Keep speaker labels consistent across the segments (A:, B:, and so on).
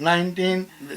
A: 19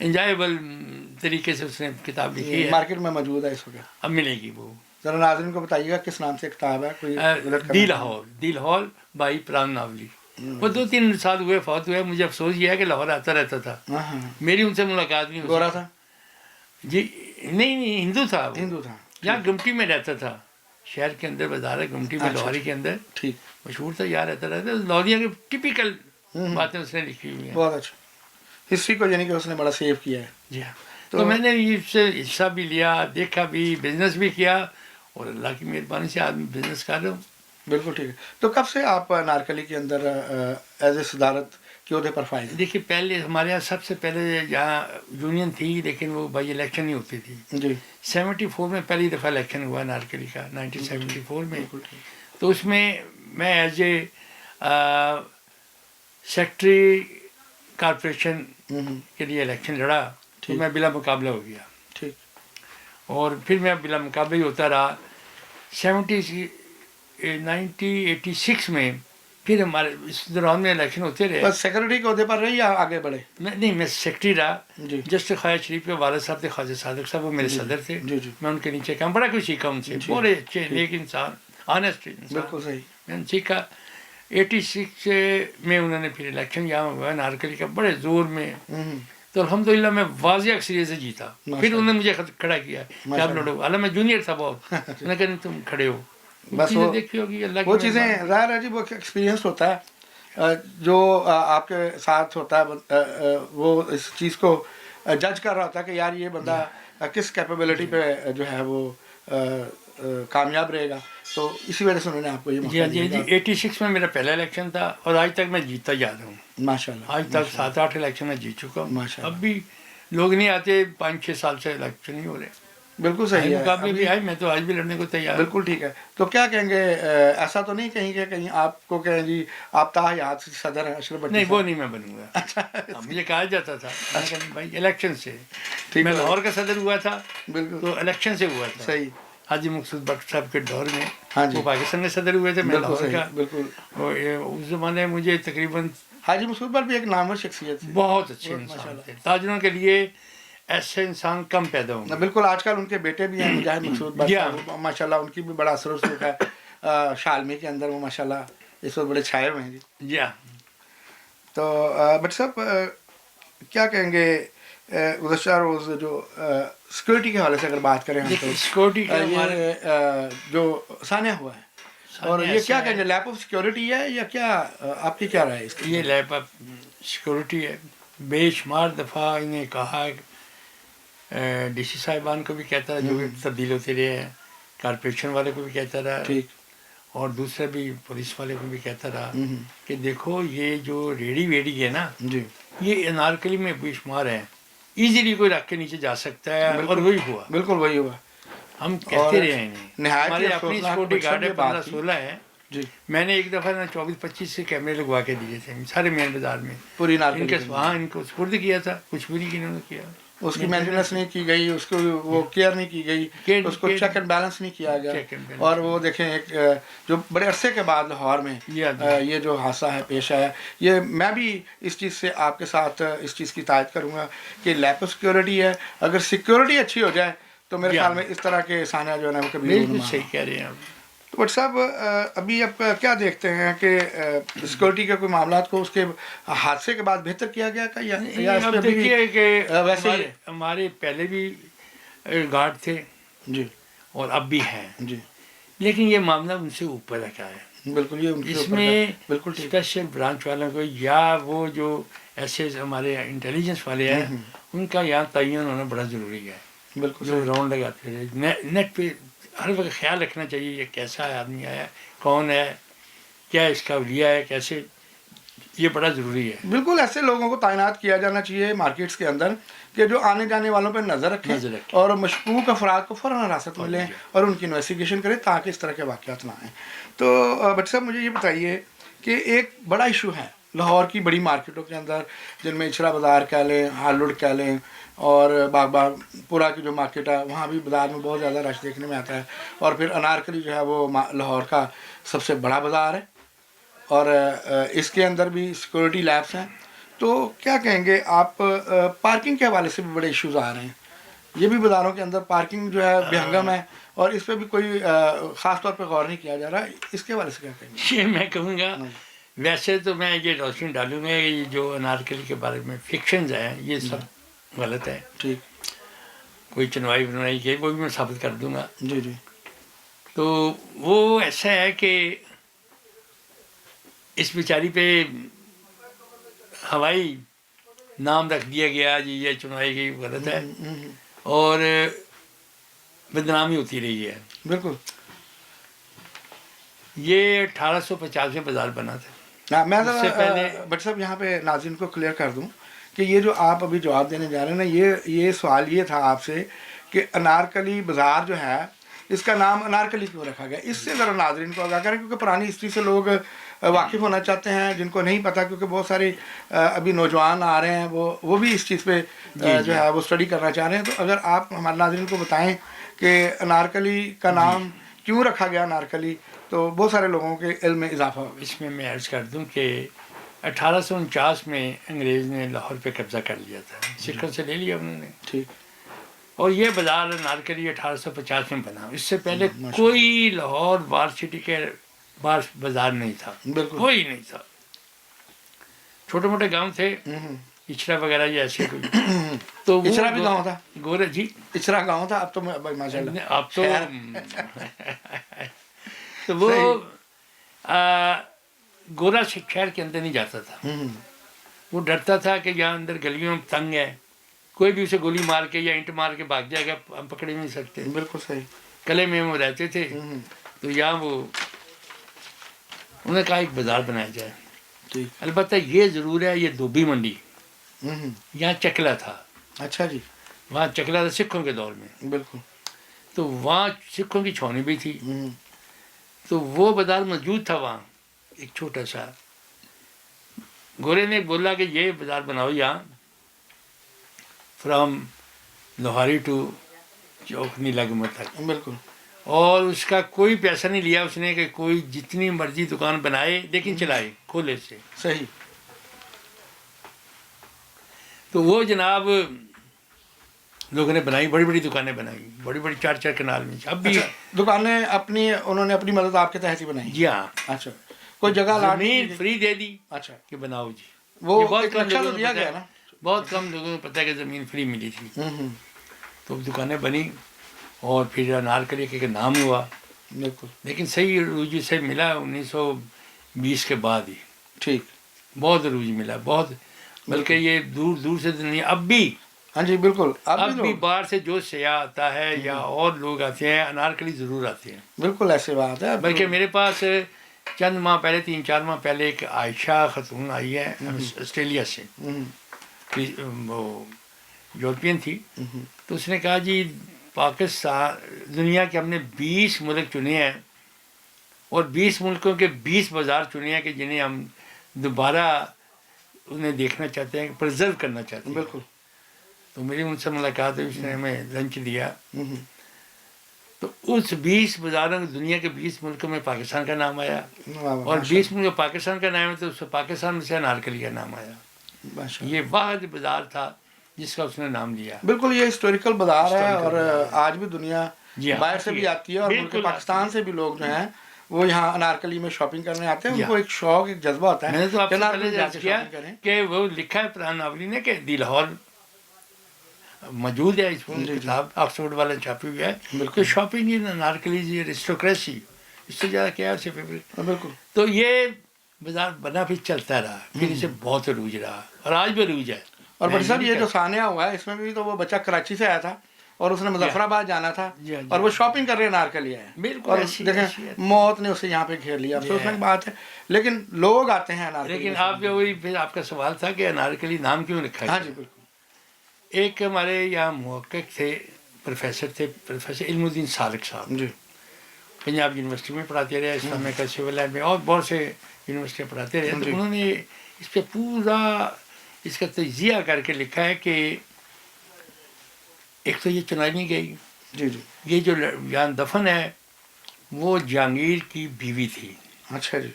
B: enjoyable طریقے سے اس نے کتاب لکھی ہے.
A: مارکیٹ میں موجود ہے اس وقت؟
B: اب ملے گی وہ.
A: ذرا ناظرین کو بتائیے گا کس نام سے کتاب ہے؟ کوئی
B: دی لاہور بائی پران ناولی. وہ 2-3 سال ہوئے فوت ہوئے. مجھے افسوس یہ ہے کہ لاہور آتا رہتا تھا. میری ان سے ملاقات بھی.
A: گورا تھا؟
B: جی نہیں ہندو تھا.
A: ہندو تھا.
B: یہاں گمٹی میں رہتا تھا. شہر کے اندر بازار ہے گمٹی میں لاہوری کے اندر.
A: ٹھیک.
B: مشہور تھا. یہاں رہتا رہتا. لاہوریہ کی ٹپیکل باتیں اس نے لکھی ہوئی ہیں.
A: بہت اچھا. ہسٹری کو یعنی کہ اس نے بڑا سیو کیا ہے.
B: جی ہاں. تو میں نے اس سے حصہ بھی لیا, دیکھا بھی, بزنس بھی کیا, اور اللہ کی مہربانی سے آدمی بزنس کر رہا ہوں.
A: بالکل ٹھیک ہے. تو کب سے آپ نارکلی کے اندر ایز اے صدارت کے عہدے پر فائز ہیں؟
B: دیکھیے پہلے ہمارے یہاں سب سے پہلے یہاں یونین تھی لیکن وہ بائی الیکشن ہی ہوتی تھی.
A: جی.
B: 74 میں پہلی دفعہ الیکشن ہوا نارکلی کا, 1974 میں. تو اس میں میں ایز اے سیکٹری کارپوریشن کے لیے الیکشن لڑا. تو میں بلا مقابلہ ہو گیا.
A: ٹھیک.
B: اور پھر میں بلا مقابلہ ہی ہوتا رہا. 1986 میں پھر ہمارے اس دوران میں الیکشن ہوتے رہے.
A: بس سیکرٹری کے عہدے پر رہی یا آگے بڑھے؟
B: نہیں میں سیکرٹری رہا.
A: جی.
B: جسٹس خواجہ شریف کے والد صاحب تھے, خواجہ صادق صاحب, وہ میرے صدر تھے.
A: جی جی.
B: میں ان کے نیچے کام بڑا کچھ سیکھا ان سے. بڑے اچھے نیک انسان, آنیسٹ انسان.
A: بالکل صحیح.
B: میں نے سیکھا. 86 میں انہوں نے پھر الیکشن یہاں ہوا نارکلی کا بڑے زور میں. تو الحمدللہ میں واضح اکثریت سے جیتا. پھر انہوں نے مجھے کھڑا کیا کہ آپ لڑو. حالانکہ میں جونیئر تھا بہت. میں نے کہا تم کھڑے ہو.
A: بس وہ
B: دیکھی ہوگی اللہ
A: وہ چیزیں ظاہر ہے جی, وہ ایکسپیرینس ہوتا ہے جو آپ کے ساتھ ہوتا ہے. وہ اس چیز کو جج کر رہا ہوتا ہے کہ یار یہ بندہ کس کیپیبلٹی پہ جو ہے وہ کامیاب رہے گا. تو اسی وجہ سے انہوں نے آپ کو یہ موقع دیا.
B: 86 میں میرا پہلا الیکشن تھا اور آج تک میں جیتتا جا رہا ہوں.
A: ماشاء اللہ.
B: آج تک 7-8 الیکشن میں جیت چکا ہوں.
A: ماشاء اللہ.
B: اب بھی لوگ نہیں آتے, 5-6 سال سے الیکشن نہیں ہو رہے.
A: بالکل صحیح ہے.
B: مقابلے بھی آئے, میں تو آج بھی لڑنے کو تیار.
A: بالکل ٹھیک ہے. تو کیا کہیں گے, ایسا تو نہیں کہیں گے کہیں آپ کو کہیں جی آپ تاحیات صدر ہیں اشرف بھٹی؟
B: نہیں وہ نہیں میں بنوں گا.
A: اچھا.
B: مجھے کہا جاتا تھا بھائی الیکشن سے.
A: ٹھیک
B: میں
A: ہے.
B: لاہور کا صدر ہوا تھا.
A: بالکل.
B: تو الیکشن سے ہوا تھا.
A: صحیح.
B: حاجی مقصود بٹ صاحب کے دور میں.
A: ہاں جی.
B: وہ پاکستان میں صدر ہوئے تھے, میں لاہور کا.
A: بالکل.
B: اس زمانے میں مجھے تقریباً
A: حاجی مقصود بٹ بھی ایک نامور شخصیت تھی.
B: بہت اچھے انسان تھے. تاجروں کے لیے ایسے انسان کم پیدا ہوں گے.
A: بالکل. آج کل ان کے بیٹے بھی ہیں مجاہد مقصود بٹ صاحب, ماشاء اللہ ان کی بھی بڑا اثر و رسوخ ہے شالمی کے اندر. وہ ماشاء اللہ اس وقت بڑے چھائے ہوئے ہیں جی.
B: جی ہاں.
A: تو بٹ صاحب کیا کہیں گے, گزشتہ روز جو سیکورٹی کے حوالے سے اگر بات کریں ہم تو
B: سیکورٹی کا
A: یہ جو سانحہ ہوا ہے, اور یہ کیا کہیں گے, لیپ آف سیکورٹی ہے یا کیا, آپ کی کیا رائے ہے اس کی؟
B: یہ لیپ آف سیکورٹی ہے. بے شمار دفعہ انہیں کہا, ڈی سی صاحبان کو بھی کہتا رہا, جو بھی تبدیل ہوتے رہے ہیں, کارپوریشن والے کو بھی کہتا رہا,
A: ٹھیک,
B: اور دوسرے بھی پولیس والے کو بھی کہتا رہا کہ دیکھو یہ جو ریڑی ویڑی ہے نا,
A: جی,
B: یہ انارکلی میں بے شمار ہے, ایزیلی کوئی رکھ کے نیچے جا سکتا ہے. اور وہی ہوا.
A: بالکل وہی ہوا.
B: ہم کہتے رہے ہیں ہمارے اپنی سیکورٹی گارڈ ہے 15-16 ہے.
A: جی,
B: میں نے ایک دفعہ 24-25 سے کیمرے لگوا کے دیے تھے سارے مین بازار میں.
A: پوری
B: ان کے وہاں ان کو سپرد کیا تھا, کچھ بھی نہیں انہوں نے کیا.
A: اس کی مینٹیننس نہیں کی گئی, اس کو وہ کیئر نہیں کی گئی, اس کو چیک اینڈ بیلنس نہیں کیا گیا. اور وہ دیکھیں ایک جو بڑے عرصے کے بعد لاہور میں یہ جو حادثہ ہے پیش آیا, یہ میں بھی اس چیز سے آپ کے ساتھ اس چیز کی تائید کروں گا کہ لیپ آف سیکورٹی ہے. اگر سیکورٹی اچھی ہو جائے تو میرے خیال میں اس طرح کے سانحہ جو ہے نا وہ کبھی
B: بالکل صحیح کہہ رہے ہیں آپ.
A: تو بٹ صاحب ابھی آپ کیا دیکھتے ہیں کہ سیکورٹی کے کوئی معاملات کو اس کے حادثے کے بعد بہتر کیا گیا کا یا
B: دیکھیے کہ
A: ویسے ہی
B: ہمارے پہلے بھی گارڈ تھے
A: جی,
B: اور اب بھی ہیں
A: جی,
B: لیکن یہ معاملہ ان سے اوپر رکھا ہے.
A: بالکل. یہ
B: اس میں
A: بالکل
B: اسپیشل برانچ والوں کو یا وہ جو ایسے ہمارے انٹیلیجنس والے ہیں ان کا یہاں تعین ہونا بڑا ضروری ہے.
A: بالکل.
B: جو راؤنڈ لگاتے رہے نیٹ پہ ہر وقت خیال رکھنا چاہیے یہ کیسا ہے آدمی آیا, کون ہے, کیا اس کا لیا ہے, کیسے, یہ بڑا ضروری ہے.
A: بالکل ایسے لوگوں کو تعینات کیا جانا چاہیے مارکیٹس کے اندر کہ جو آنے جانے والوں پہ نظر رکھیں اور مشکوک افراد کو فوراً حراست میں لیں اور ان کی انویسٹیگیشن کریں تاکہ اس طرح کے واقعات نہ آئیں. تو بٹ صاحب مجھے یہ بتائیے کہ ایک بڑا ایشو ہے لاہور کی بڑی مارکیٹوں کے اندر, جن میں اچھڑا بازار کہہ لیں, ہالوڈ کہہ لیں, اور باغ پورا کی جو مارکیٹ ہے وہاں بھی بازار میں بہت زیادہ رش دیکھنے میں آتا ہے. اور پھر انارکلی جو ہے وہ لاہور کا سب سے بڑا بازار ہے, اور اس کے اندر بھی سیکورٹی لیبس ہیں تو کیا کہیں گے آپ پارکنگ کے حوالے سے بھی بڑے ایشوز آ رہے ہیں، یہ بھی بازاروں کے اندر پارکنگ جو ہے بے ہنگم ہے، اور اس پہ بھی کوئی خاص طور پہ غور نہیں کیا جا رہا، اس کے حوالے سے کیا کہیں گے؟
B: یہ میں کہوں گا ویسے تو میں یہ روشنی ڈالوں گا یہ جو انارکلی کے بارے میں فکشنز ہیں یہ سب غلط ہے.
A: ٹھیک.
B: کوئی چنوائی بنوائی کی وہ بھی میں ثابت کر دوں گا.
A: جی جی.
B: تو وہ ایسا ہے کہ اس بیچاری پہ ہوائی نام رکھ دیا گیا جی یہ چنوائی کی غلط ہے اور بدنامی ہوتی رہی ہے.
A: بالکل.
B: یہ 1850 میں بازار بنا تھا.
A: میں
B: اس سے پہلے
A: بٹ صاحب یہاں پہ ناظرین کو کلیئر کر دوں کہ یہ جو آپ ابھی جواب دینے جا رہے ہیں نا، یہ سوال یہ تھا آپ سے کہ انارکلی بازار جو ہے اس کا نام انارکلی کیوں رکھا گیا، اس سے ذرا ناظرین کو آگاہ کریں، کیونکہ پرانی ہسٹری سے لوگ واقف ہونا چاہتے ہیں جن کو نہیں پتہ، کیونکہ بہت سارے ابھی نوجوان آ رہے ہیں وہ بھی اس چیز پہ جو ہے وہ اسٹڈی کرنا چاہ رہے ہیں. تو اگر آپ ہمارے ناظرین کو بتائیں کہ انارکلی کا نام کیوں رکھا گیا انارکلی، تو بہت سارے لوگوں کے علم میں اضافہ ہوگا.
B: اس میں عرض کر دوں کہ 1849 میں انگریز نے لاہور پہ قبضہ کر لیا تھا، سکھوں سے لے لیا انہوں نے.
A: ٹھیک.
B: اور یہ بازار انارکلی 1850 میں بنا. اس سے پہلے کوئی لاہور بار سٹی کے بار بازار نہیں تھا،
A: بالکل
B: کوئی نہیں تھا. چھوٹے موٹے گاؤں تھے، اچرا وغیرہ یہ ایسے کوئی. تو
A: اچرا بھی گاؤں تھا.
B: گورا جی
A: اچرا گاؤں تھا. اب تو ماشاء اللہ
B: اب تو تو وہ گورا شہر کے اندر نہیں جاتا تھا. وہ ڈرتا تھا کہ یہاں اندر گلیوں تنگ ہے، کوئی بھی اسے گولی مار کے یا اینٹ مار کے بھاگ جائے گا، ہم پکڑ نہیں سکتے.
A: بالکل صحیح.
B: قلعے میں وہ رہتے تھے. تو یہاں وہ انہوں نے کہا ایک بازار بنایا جائے. البتہ یہ ضرور ہے یہ دھوبی منڈی یہاں چکلا تھا.
A: اچھا جی.
B: وہاں چکلا تھا سکھوں کے دور میں.
A: بالکل.
B: تو وہاں سکھوں کی چھاونی بھی تھی. تو وہ بازار موجود تھا وہاں ایک چھوٹا سا. گورے نے بولا کہ یہ بازار بناؤ یہاں فرام لوہاری ٹو چوک نیلا گنبد تک.
A: بالکل.
B: اور اس کا کوئی پیسہ نہیں لیا اس نے کہ کوئی جتنی مرضی دکان بنائے لیکن چلائے کھولے سے.
A: صحیح.
B: تو وہ جناب لوگوں نے بنائی، بڑی بڑی دکانیں بنائی، بڑی بڑی 4 کنال میں. اب بھی
A: دکانیں انہوں نے اپنی مدد آپ کے تحت ہی بنائی.
B: جی ہاں.
A: اچھا. کوئی جگہ
B: زمین فری دے دی.
A: اچھا.
B: کہ بناؤ جی.
A: وہ
B: بہت کم لوگوں
A: دیا گیا نا.
B: بہت کم لوگوں کو پتہ ہے کہ زمین فری ملی تھی. تو دکانیں بنی اور پھر انارکلی کے نام ہوا.
A: بالکل.
B: لیکن صحیح عروج سے ملا 1920 کے بعد ہی.
A: ٹھیک.
B: بہت عروج ملا، بہت. بلکہ یہ دور دور سے دنیا اب بھی.
A: ہاں جی بالکل.
B: اب بھی باہر سے جو سیاح آتا ہے یا اور لوگ آتے ہیں انارکلی ضرور آتے ہیں.
A: بالکل ایسی بات ہے.
B: بلکہ میرے پاس چند ماہ پہلے 3-4 ماہ پہلے ایک عائشہ خاتون آئی ہے آسٹریلیا سے. وہ یورپین تھی. تو اس نے کہا جی پاکستان دنیا کے ہم نے 20 ملک چنے ہیں اور 20 ملکوں کے 20 بازار چنے ہیں کہ جنہیں ہم دوبارہ انہیں دیکھنا چاہتے ہیں، پرزرو کرنا چاہتے ہیں.
A: بالکل.
B: تو میری ان سے ملاقات ہوئی، اس نے ہمیں لنچ دیا. تو اس 20 بازاروں دنیا کے 20 ملکوں میں پاکستان کا نام آیا اور 20 ملک پاکستان کا نام ہے تو اس سے پاکستان میں سے انارکلی کا نام آیا. یہ واحد بازار تھا جس کا اس نے نام لیا.
A: بالکل. یہ ہسٹوریکل بازار ہے اور آج بھی دنیا باہر سے بھی آتی ہے اور ملک پاکستان سے بھی لوگ جو ہیں وہ یہاں انارکلی میں شاپنگ کرنے آتے ہیں. ان کو ایک شوق ایک جذبہ ہوتا ہے.
B: میں نے تو آپ سے پہلے عرض کیا کہ وہ لکھا ہے پران ناولی نے کہ دی لاہور موجود ہے اس میں کتاب آکسفورڈ والا چھاپی ہوئی ہے. بالکل. شاپنگ ان انارکلی ارسٹوکریسی اس سے زیادہ کیا ہے.
A: بالکل.
B: تو یہ بازار بنا پھر چلتا رہا، پھر اسے بہت عروج رہا اور آج بھی عروج ہے.
A: اور بڑی صاحب یہ جو ثانیہ ہوا ہے اس میں بھی تو وہ بچہ کراچی سے آیا تھا اور اس نے مظفر آباد جانا تھا اور وہ شاپنگ کر رہے انارکلی آیا.
B: بالکل.
A: اور دیکھیں موت نے اسے یہاں پہ گھیر لیا. افسوسناک بات ہے لیکن لوگ آتے ہیں انارکلی.
B: لیکن آپ جو وہی پھر آپ کا سوال تھا کہ انارکلی نام کیوں رکھا ہے.
A: ہاں جی بالکل.
B: ایک ہمارے یہاں محقق تھے، پروفیسر علم الدین سالک صاحب.
A: جی.
B: پنجاب یونیورسٹی میں پڑھاتے رہے، اسلامیہ کا سول لائن میں اور بہت سے یونیورسٹیاں پڑھاتے رہے. تو انہوں نے اس پہ پورا اس کا تجزیہ کر کے لکھا ہے کہ ایک تو یہ چنائی نہیں گئی.
A: جی جی.
B: یہ جو یہاں دفن ہے وہ جہانگیر کی بیوی تھی.
A: اچھا جی.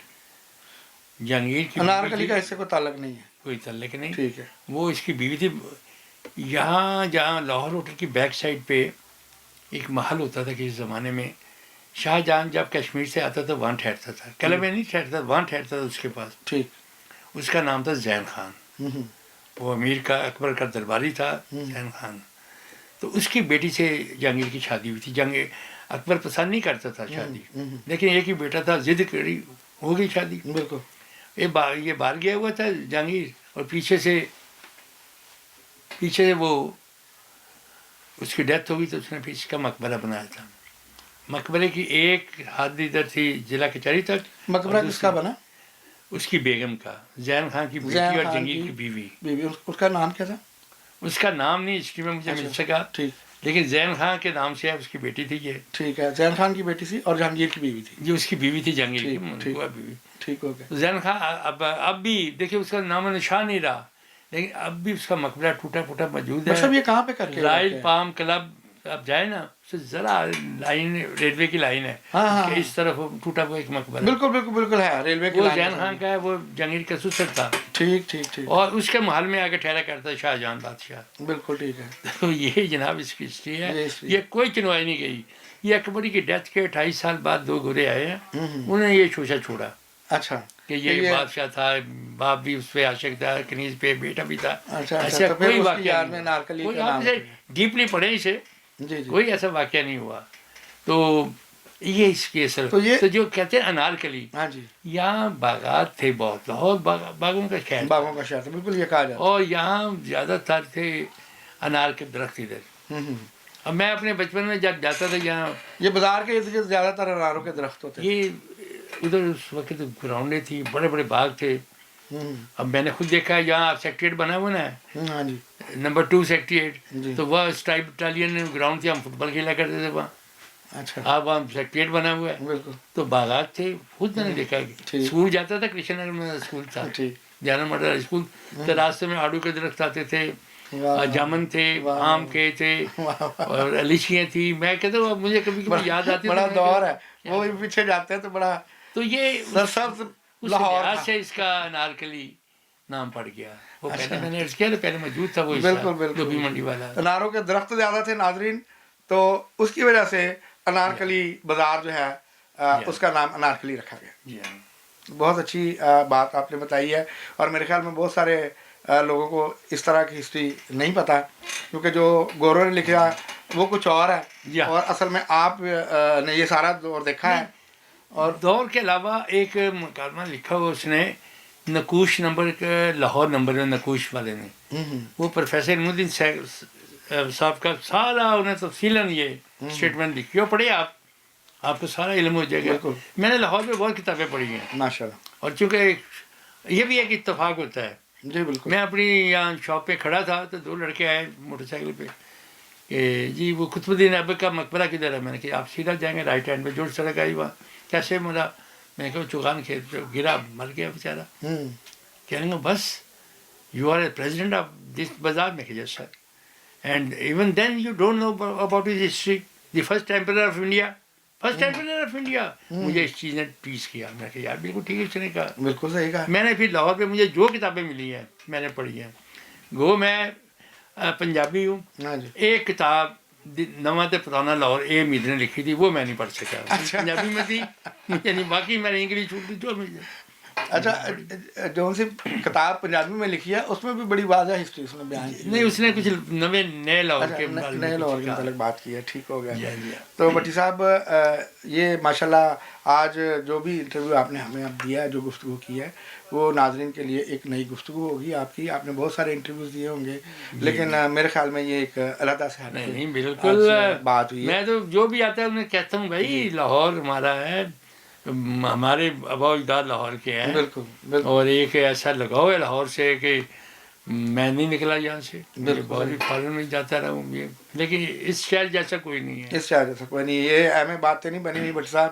B: جہانگیر کی
A: انارکلی کا اس سے کوئی تعلق نہیں ہے.
B: کوئی تعلق نہیں.
A: ٹھیک ہے.
B: وہ اس کی بیوی تھی. یہاں جہاں لاہور ہوٹل کی بیک سائڈ پہ ایک محل ہوتا تھا کسی زمانے میں. شاہ جہاں جب کشمیر سے آتا تھا وہاں ٹھہرتا تھا. قلعہ میں نہیں ٹھہرتا, وہاں ٹھہرتا تھا اس کے پاس.
A: ٹھیک.
B: اس کا نام تھا زین خان. وہ امیر کا اکبر کا درباری تھا زین خان. تو اس کی بیٹی سے جہانگیر کی شادی ہوئی تھی. اکبر پسند نہیں کرتا تھا شادی, لیکن ایک ہی بیٹا تھا, ضد کری, ہو گئی شادی.
A: بالکل.
B: یہ باہر گیا ہوا تھا جہانگیر, اور پیچھے سے وہ اس کی ڈیتھ ہو گئی, تو اس نے پھر اس کا مقبرہ بنایا تھا. مقبرے کی ایک حد ادھر تھی ضلع کچہری تک.
A: مقبرہ کس کا بنا؟
B: اس کی بیگم کا, زین خان کی بیٹی اور جہانگیر کی بیوی.
A: اس کا نام کیا تھا؟
B: اس کا نام نہیں ہسٹری میں مجھے مل سکا.
A: ٹھیک.
B: لیکن زین خان کے نام سے ہے, اس کی بیٹی تھی یہ.
A: ٹھیک ہے. زین خان کی بیٹی تھی اور جہانگیر کی بیوی تھی.
B: جو اس کی بیوی تھی جہانگیر کی منقوہ بیوی.
A: ٹھیک ہو گیا.
B: زین خان اب بھی دیکھیے اس کا نام و نشان نہیں رہا, لیکن اب بھی اس کا مقبرہ ٹوٹا پھوٹا موجود ہے.
A: مطلب یہ کہاں پہ کر کے
B: رائل پام کلب اب جائے نا, اس سے ذرا لائن ریلوے کی لائن ہے, اس طرف ٹوٹا ہوا ایک مقبرہ.
A: بالکل بالکل بالکل ہے, ریلوے کی.
B: وہ زین خان کا ہے, وہ جہانگیر کا سسر تھا.
A: ٹھیک ٹھیک ٹھیک.
B: اور اس کے محل میں آ کے ٹھہرا کرتا ہے شاہ جہاں بادشاہ.
A: بالکل ٹھیک ہے.
B: تو یہ جناب اس کی ہسٹری ہے. یہ کوئی چنوائی نہیں گئی. یہ اکبری کی ڈیتھ کے 28 سال بعد 2 گورے آئے ہیں, انہوں نے یہ شوشہ چھوڑا.
A: اچھا.
B: کہ یہ بادشاہ تھا, باپ بھی اس پہ عاشق تھا, کنیز پہ بیٹا بھی تھا.
A: ایسا کوئی واقعہ نہیں,
B: ڈیپلی پڑھے اسے, کوئی ایسا واقعہ نہیں ہوا. تو یہ اس کی اثر. تو جو کہتے ہیں انارکلی, یہاں باغات تھے بہت, لاہور باغوں کا شہر,
A: باغوں کا شہر, بالکل یہ کہا جاتا.
B: اور یہاں زیادہ تر تھے انار کے درخت ادھر. اب میں اپنے بچپن میں جب جاتا تھا یہاں,
A: یہ بازار کے زیادہ تر اناروں کے درخت ہوتے.
B: یہ ادھر اس وقت گراؤنڈیں تھیں, بڑے بڑے باغ تھے. اب میں نے خود دیکھا ہے یہاں سیکٹریٹ بنا ہوا نا, نمبر 2 سیکٹریٹ, تو وہ اسٹائپ بٹالین گراؤنڈ تھی, ہم فٹ بال کھیلا کرتے تھے وہاں.
A: اچھا.
B: اب وہاں سیکٹریٹ بنا ہوا ہے. بالکل. تو باغات تھے, خود میں نے دیکھا. اسکول جاتا تھا, کرشن نگر میں اسکول تھا, جانا ماڈل اسکول. تو راستے میں آڑو کے درخت آتے تھے, جامن تھے, آم کے تھے, اور لیچیاں تھی. میں کہتا ہوں مجھے کبھی کبھی یاد آتی ہے,
A: بڑا دور ہے وہ, پیچھے جاتے ہیں تو بڑا. تو
B: یہ
A: لاہور
B: سے اس کا انارکلی نام پڑ گیا. وہ پہلے میں نے عرض کیا, پہلے موجود تھا وہ.
A: بالکل بالکل.
B: دھوبی منڈی والا.
A: اناروں کے درخت زیادہ تھے ناظرین, تو اس کی وجہ سے انارکلی بازار جو ہے اس کا نام انارکلی رکھا گیا. بہت اچھی بات آپ نے بتائی ہے, اور میرے خیال میں بہت سارے لوگوں کو اس طرح کی ہسٹری نہیں پتہ, کیونکہ جو گورو نے لکھا وہ کچھ اور ہے, اور اصل میں آپ نے یہ سارا دور دیکھا ہے.
B: اور دور کے علاوہ ایک مکالمہ لکھا ہوا اس نے, نقوش نمبر لاہور نمبر میں نقوش والے نے, وہ پروفیسر علم الدین صاحب کا سارا انہیں تفصیلاً یہ اسٹیٹمنٹ لکھی, اور پڑھے آپ کو سارا علم ہو جائے گا. میں نے لاہور میں بہت کتابیں پڑھی ہیں
A: ماشاءاللہ,
B: اور چونکہ یہ بھی ایک اتفاق ہوتا ہے.
A: جی بالکل.
B: میں اپنی یہاں شاپ پہ کھڑا تھا, تو 2 لڑکے آئے موٹر سائیکل پہ کہ جی وہ قطب الدین ایبک کا مقبرہ کدھر ہے. میں نے کہا آپ سیدھا جائیں گے, رائٹ ہینڈ پہ جوڑ سڑک آئی وہاں. کیسے مرا؟ میں نے کہا چوغان کھیت پہ گرا, مر گیا بیچارہ. کہنے گا بس you are a president of this بازار. میں کہا yes sir. And even then you don't know about his history, the first emperor of India, first emperor of India. مجھے اس چیز نے ٹیچ کیا. میں نے کہا یار بالکل ٹھیک ہے, اس نے کہا
A: بالکل صحیح کہا.
B: میں نے پھر لاہور پہ مجھے جو کتابیں ملی ہیں میں نے پڑھی ہیں. گو میں پنجابی ہوں, ایک کتاب نواں تے پرانا لاہور اے امید نے لکھی تھی, وہ میں نہیں پڑھ سکا. پنجابی میں تھی, یعنی باقی میں نے انگلش چھوڑ دی جو مل جائے.
A: اچھا, جو سی کتاب پنجابی میں لکھی ہے اس میں بھی بڑی واضح ہسٹری اس نے بیان کی.
B: نہیں, اس نے کچھ نئے لاہور کے
A: متعلق بات کی ہے. ٹھیک ہو گیا. تو بٹی صاحب, یہ ماشاءاللہ آج جو بھی انٹرویو آپ نے ہمیں اب دیا ہے, جو گفتگو کی ہے, وہ ناظرین کے لیے ایک نئی گفتگو ہوگی آپ کی. آپ نے بہت سارے انٹرویوز دیے ہوں گے, لیکن میرے خیال میں یہ ایک علیحدہ سے
B: نہیں بالکل
A: بات ہوئی ہے.
B: میں تو جو بھی آتا ہے انہیں کہتا ہوں بھائی لاہور ہمارا ہے, ہمارے آباء و اجداد لاہور کے ہیں. بالکل. اور ایک ایسا لگاؤ ہے لاہور سے کہ میں نہیں نکلا یہاں سے, بہت بھی فارن میں جاتا رہا ہوں, لیکن اس شہر جیسا کوئی نہیں ہے.
A: اس شہر جیسا کوئی نہیں. یہ اہم باتیں نہیں بنی ہوئی بٹ صاحب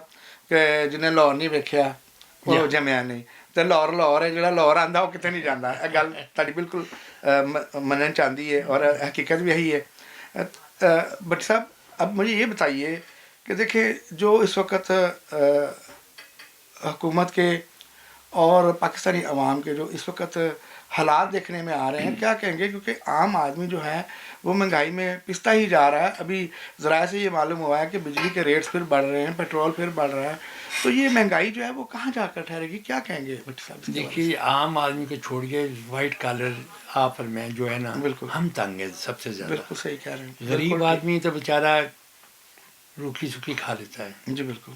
A: کہ جنہیں لاہور نہیں ویکھیا وہ جمیا نہیں. تو لاہور ہے, جہاں لاہور آتا وہ کتنے نہیں جانا. یہ گل تاری بالکل منن چاہتی ہے, اور حقیقت بھی یہی ہے. بٹ صاحب اب مجھے یہ بتائیے کہ دیکھیں جو اس وقت حکومت کے اور پاکستانی عوام کے جو اس وقت حالات دیکھنے میں آ رہے ہیں، کیا کہیں گے؟ کیونکہ عام آدمی جو ہے وہ مہنگائی میں پستا ہی جا رہا ہے. ابھی ذرائع سے یہ معلوم ہوا ہے کہ بجلی کے ریٹس پھر بڑھ رہے ہیں، پیٹرول پھر بڑھ رہا ہے. تو یہ مہنگائی جو ہے وہ کہاں جا کر ٹھہرے گی؟ کیا کہیں گے بھٹی صاحب اس کے بارے
B: دیکھیے عام آدمی کو چھوڑ کے وائٹ کالر آپ اور میں جو ہے نا
A: بالکل.
B: ہم تنگ ہیں سب سے
A: میں؟
B: زیادہ.
A: بالکل صحیح کہہ رہے ہیں.
B: غریب
A: بالکل
B: آدمی تو بیچارہ روکھی سوکھی کھا لیتا ہے.
A: ٹھیک. جی بالکل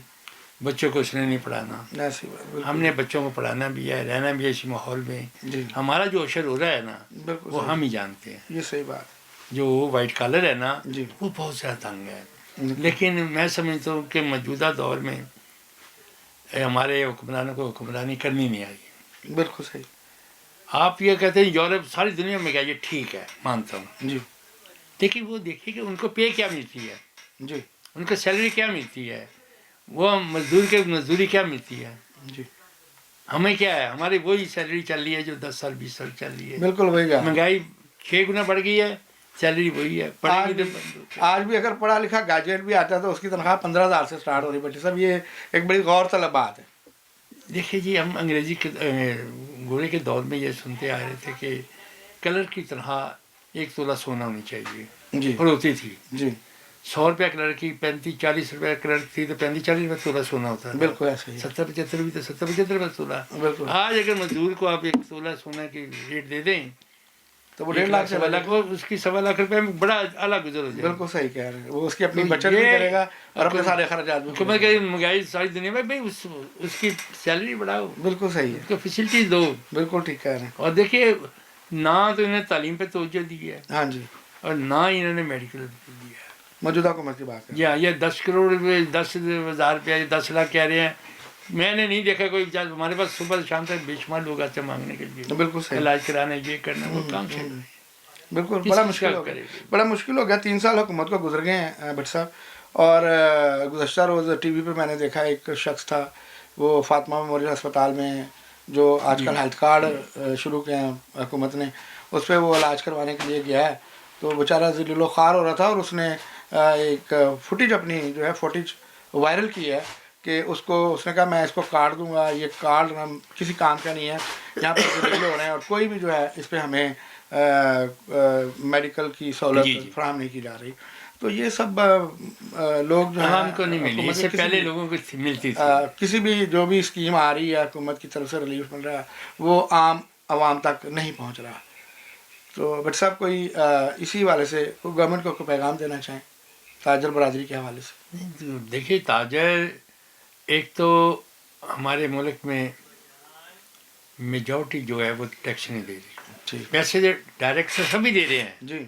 B: بچوں کو اس نے نہیں پڑھانا.
A: ایسی بات. بالکل.
B: ہم نے بچوں کو پڑھانا بھی ہے، رہنا بھی ہے اسی ماحول میں.
A: جی
B: ہمارا جو اشر ہو رہا ہے نا
A: بالکل
B: وہ
A: صحیح.
B: ہم ہی جانتے ہیں.
A: یہ صحیح بات.
B: جو وائٹ کالر ہے نا
A: جی
B: وہ بہت زیادہ تنگ ہے.
A: بالکل.
B: لیکن میں سمجھتا ہوں کہ موجودہ دور میں ہمارے حکمرانوں کو حکمرانی کرنی نہیں آئی.
A: بالکل صحیح.
B: آپ یہ کہتے ہیں یورپ ساری دنیا میں گیا، یہ ٹھیک ہے مانتا ہوں،
A: جی
B: لیکن وہ دیکھیے کہ ان کو پے کیا ملتی ہے،
A: جی
B: ان کو سیلری کیا ملتی ہے، وہ مزدور کے مزدوری کیا ملتی ہے.
A: جی
B: ہمیں کیا ہے، ہماری وہی سیلری چل رہی ہے جو 10 سال 20 سال چل رہی ہے.
A: بالکل وہی جا.
B: مہنگائی 6 گنا بڑھ گئی ہے، سیلری وہی ہے. پڑھے گی تو
A: آج بھی اگر پڑھا لکھا گریجویٹ بھی آتا ہے تو اس کی تنخواہ 15,000 سے سٹارٹ ہو رہی ہے. بھٹی صاحب یہ ایک بڑی غور طلب بات ہے.
B: دیکھیے جی ہم انگریزی کے گورے کے دور میں یہ سنتے آ رہے تھے کہ کلر کی تنخواہ 1 تولہ سونا ہونی چاہیے
A: جی
B: اور ہوتی تھی.
A: جی
B: 100 روپیہ کلر کی 35-40 روپیہ کلر تھی تو 35-40 روپیہ تولہ سونا ہوتا تھا.
A: بالکل ایسے ہی.
B: 70-75 بھی تو 70-75 روپیہ تولہ.
A: بالکل.
B: آج اگر مزدور کو آپ 1 تولہ سونا کی ریٹ دے دیں
A: تو وہ
B: 1
A: 1.5
B: لاکھ
A: لاکھ سے
B: 1.25 لاکھ اس کی 1.25 لاکھ روپے میں بڑا اعلیٰ گزر ہو جائے.
A: بالکل صحیح کہہ رہے ہیں. وہ اس کی اپنی
B: تو
A: بچت بھی
B: یہ
A: کرے گا اور اپنے سارے اخراجات بھی
B: حکومت
A: کرے
B: کہ
A: گا.
B: مہنگائی ساری دنیا میں بھائی اس کی سیلری بڑھاؤ،
A: بالکل صحیح
B: اس
A: ہے.
B: کو فیسلٹیز دو.
A: بالکل ٹھیک کہہ رہے ہیں.
B: اور دیکھیے نہ تو انہیں تعلیم پہ توجہ دی ہے
A: ہاں جی
B: اور نہ ہی انہوں نے میڈیکل دیا ہے.
A: موجودہ حکومت کی بات ہے.
B: جی ہاں یہ 10 کروڑ روپے 10,000 روپیہ 10 لاکھ کہہ رہے ہیں. میں نے نہیں دیکھا کوئی ہمارے پاس صبح سے شام تک بے شمار لوگ آتے ہیں مانگنے کے لیے
A: بالکل صحیح.
B: علاج کرانا یہ کرنا وہ کام سے.
A: بالکل
B: کس
A: بڑا
B: چیز
A: مشکل
B: کا
A: ہو گیا.
B: کرے گا؟
A: بڑا مشکل ہو گیا. 3 سال حکومت کو گزر گئے ہیں بھٹ صاحب. اور گزشتہ روز ٹی وی پہ میں نے دیکھا ایک شخص تھا وہ فاطمہ میموریل اسپتال میں جو آج کل ہیلتھ کارڈ شروع کیے ہیں حکومت نے، اس پہ وہ علاج کروانے کے لیے گیا ہے. تو بیچارہ ذلیل و خوار ہو رہا تھا اور اس نے ایک فوٹیج اپنی جو ہے فوٹیج وائرل کی ہے کہ اس نے کہا میں اس کو کاٹ دوں گا، یہ کارڈ کسی کام کا نہیں ہے، یہاں پہ ذلیل ہو رہے ہیں اور کوئی بھی جو ہے اس پہ ہمیں میڈیکل کی سہولت فراہم نہیں کی جا رہی. تو یہ سب لوگ جو
B: عوام کو نہیں ملی، اس سے پہلے لوگوں کو ملتی تھی.
A: کسی بھی جو بھی اسکیم آ رہی ہے حکومت کی طرف سے ریلیف مل رہا ہے وہ عام عوام تک نہیں پہنچ رہا. تو بٹ صاحب کوئی اسی والے سے گورنمنٹ کو پیغام دینا چاہیں تاجر برادری کے حوالے سے؟
B: دیکھیے تاجر ایک تو ہمارے ملک میں میجورٹی جو ہے وہ ٹیکس نہیں دے رہی. پیسے ڈائریکٹ سے سبھی دے رہے ہیں
A: جی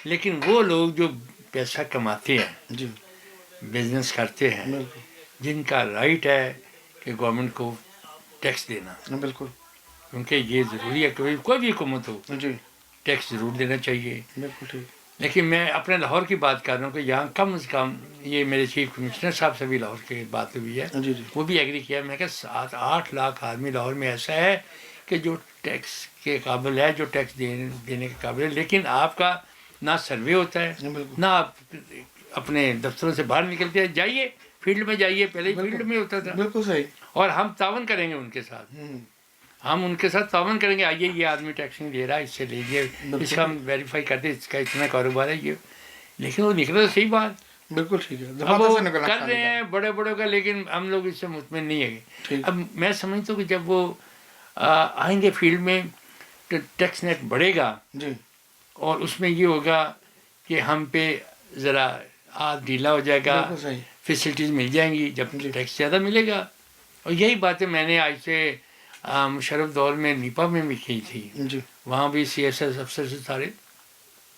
B: لیکن وہ لوگ جو پیسہ کماتے ہیں
A: جی
B: بزنس کرتے ہیں
A: بالکل
B: جن کا رائٹ ہے کہ گورنمنٹ کو ٹیکس دینا،
A: بالکل
B: کیونکہ یہ ضروری ہے کہ کوئی بھی حکومت ہو
A: جی
B: ٹیکس ضرور دینا چاہیے.
A: بالکل ٹھیک.
B: لیکن میں اپنے لاہور کی بات کر رہا ہوں کہ یہاں کم از کم یہ میرے چیف کمشنر صاحب سے بھی لاہور کی بات ہوئی ہے،
A: جی جی
B: وہ بھی ایگری کیا. میں کہ 7-8 لاکھ آدمی لاہور میں ایسا ہے کہ جو ٹیکس کے قابل ہے، جو ٹیکس دینے کے قابل ہے، لیکن آپ کا نہ سروے ہوتا ہے
A: بالکل
B: نہ آپ اپنے دفتروں سے باہر نکلتے ہیں. جائیے فیلڈ میں جائیے، پہلے ہی فیلڈ میں ہوتا تھا.
A: بالکل صحیح.
B: اور ہم تعاون کریں گے ان کے ساتھ، ہم ان کے ساتھ تعاون کریں گے. آئیے یہ آدمی ٹیکس نہیں دے رہا، اس سے لیجیے، اس کا ہم ویریفائی کرتے اس کا اتنا کاروبار ہے یہ. لیکن وہ نکلا تو صحیح بات.
A: بالکل ٹھیک ہے.
B: اب وہ کر رہے ہیں بڑے بڑوں کا، لیکن ہم لوگ اس سے مطمئن نہیں ہے. اب میں سمجھتا ہوں کہ جب وہ آئیں گے فیلڈ میں تو ٹیکس نیٹ بڑھے گا
A: جی
B: اور اس میں یہ ہوگا کہ ہم پہ ذرا ڈھیلا ہو جائے گا،
A: بالکل صحیح.
B: فیسلٹیز مل جائیں گی جب ٹیکس زیادہ ملے گا. اور یہی باتیں میں نے آج سے مشرف دور میں نیپا میں بھی کی تھی.
A: جی
B: وہاں بھی سی ایس ایس افسر سے سارے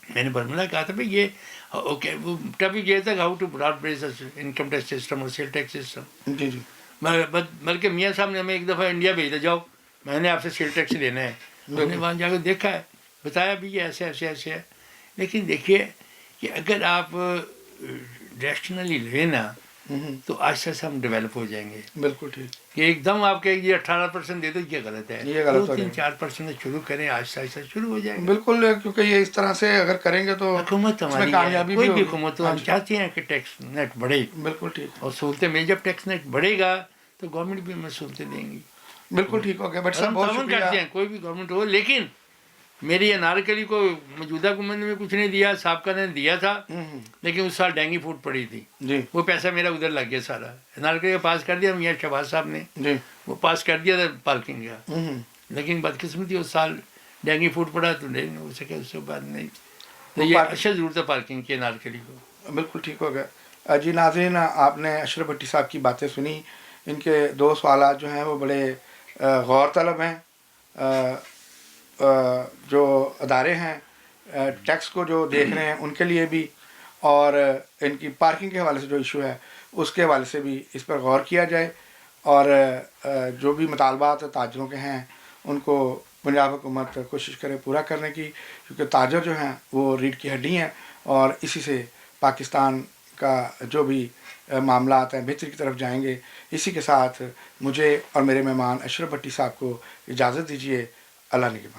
B: میں نے برملا کہا تھا بھائی یہ اوکے وہ ٹاپک یہ تھا how to broad base income tax system اور سیل ٹیکس سسٹم.
A: جی جی
B: بلکہ میاں صاحب نے ہمیں ایک دفعہ انڈیا بھیجا، جاؤ میں نے آپ سے سیل ٹیکس لینا ہے. ہم نے وہاں جا کے دیکھا ہے، بتایا بھی یہ ایسے ایسے ایسے ہے. لیکن دیکھیے کہ اگر آپ ریشنلی لینا تو آہستہ آہستہ ہم ڈیولپ ہو جائیں گے.
A: بالکل ٹھیک.
B: کہ ایک دم آپ کے یہ 18% دے دو، یہ غلط ہے.
A: یہ غلط
B: 2-3-4% شروع کریں، آہستہ آہستہ شروع ہو جائیں گے.
A: بالکل، کیونکہ یہ اس طرح سے اگر کریں گے تو
B: حکومت ہماری
A: کامیابی
B: کوئی بھی حکومت ہو، ہم چاہتے ہیں کہ ٹیکس نیٹ بڑھے.
A: بالکل ٹھیک.
B: اور سہولتیں مل، جب ٹیکس نیٹ بڑھے گا تو گورنمنٹ بھی ہمیں سہولتیں دیں گی.
A: بالکل ٹھیک ہو گیا. بٹ
B: ہم تعاون کرتے ہیں کوئی بھی گورنمنٹ ہو، لیکن میری انارکلی کو موجودہ حکومت نے کچھ نہیں دیا، سابقہ نے دیا تھا، لیکن اس سال ڈینگی فوڈ پڑی تھی،
A: جی
B: وہ پیسہ میرا ادھر لگ گیا سارا. انارکلی کا پاس کر دیا میاں شہباز صاحب نے،
A: جی
B: وہ پاس کر دیا تھا پارکنگ کا، لیکن بدقسمتی اس سال ڈینگی فوڈ پڑا تو نہیں ہو سکے، اس کے بعد نہیں. تو یہ اچھا ضرورت ہے پارکنگ کی انارکلی کو.
A: بالکل ٹھیک ہو گیا. جی ناظرین، آپ نے اشرف بھٹی صاحب کی باتیں سنی. ان کے 2 سوالات جو ہیں وہ بڑے غور طلب ہیں. جو ادارے ہیں ٹیکس کو جو دیکھ رہے ہیں ان کے لیے بھی، اور ان کی پارکنگ کے حوالے سے جو ایشو ہے اس کے حوالے سے بھی اس پر غور کیا جائے، اور جو بھی مطالبات تاجروں کے ہیں ان کو پنجاب حکومت کوشش کرے پورا کرنے کی، کیونکہ تاجر جو ہیں وہ ریڑھ کی ہڈی ہیں، اور اسی سے پاکستان کا جو بھی معاملات ہیں بہتری کی طرف جائیں گے. اسی کے ساتھ مجھے اور میرے مہمان اشرف بھٹی صاحب کو اجازت دیجیے. اللہ نگہبان.